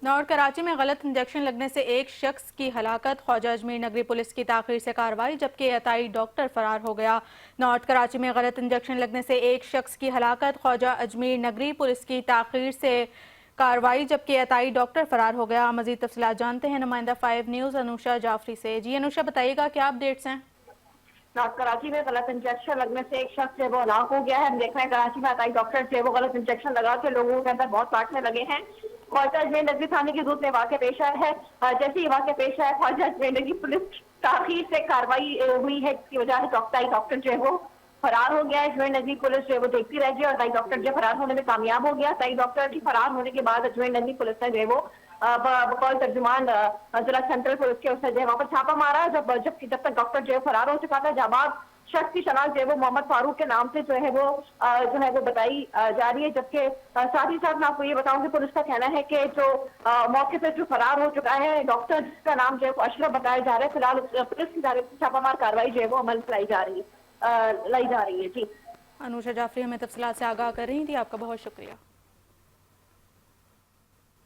North Karachi में गलत injection लगने से एक शख्स की हलाकत। ख्वाजा अजमेर नगरी पुलिस की ताखीर से कार्रवाई, जबकि एएसआई डॉक्टर फरार हो गया। नॉर्थ कराची में गलत इंजेक्शन लगने से एक शख्स की हलाकत। ख्वाजा अजमेर नगरी पुलिस की ताखीर से कार्रवाई, जबकि एएसआई डॉक्टर फरार हो गया। मजीद तफसीलात जानते हैं नुमाइंदा 5 न्यूज़ अनुषा जाफरी से। जी अनुषा, बताइएगा क्या अपडेट्स हैं। नॉर्थ कराची में गलत इंजेक्शन लगने से एक शख्स जो है वो हलाक हो गया है। हम देख रहे हैं कराची में अताई डॉक्टर जो है वो गलत इंजेक्शन लगा के लोगों के अंदर बहुत बांटने लगे हैं। ख्वाजा अजमेर नगरी थाने की रूप में वाक़या पेश आया है। जैसे ही वाक़या पेश आया, ख्वाजा अजमेर नगरी पुलिस ताखीर से कार्रवाई हुई है, जिसकी वजह से डॉक्टर जो है वो फरार हो गया है। अजमेर नगरी पुलिस जो है वो देखती रह गई और अताई डॉक्टर जो फरार होने में कामयाब हो गया। अताई डॉक्टर की फरार होने के बाद अजमेर नगरी पुलिस ने जो है वो बकौल तर्जुमान जिला सेंट्रल पुलिस के उसने जो है वहाँ पर छापा मारा। जब तक डॉक्टर जो है फरार हो चुका था। जाबाज शख्स की शनाख्त जो है वो मोहम्मद फारूक के नाम से जो है वो बताई जा रही है। जबकि साथ ही साथ मैं आपको ये बताऊं कि पुलिस का कहना है कि जो मौके पर जो फरार हो चुका है डॉक्टर, जिसका नाम जो है वो अशरफ बताया जा रहा है, फिलहाल पुलिस की जानिब से छापामार कार्रवाई जो है वो अमल में लाई जा रही है। जी अनुषा जाफरी हमें तफसीलात से आगाह कर रही थी, आपका बहुत शुक्रिया।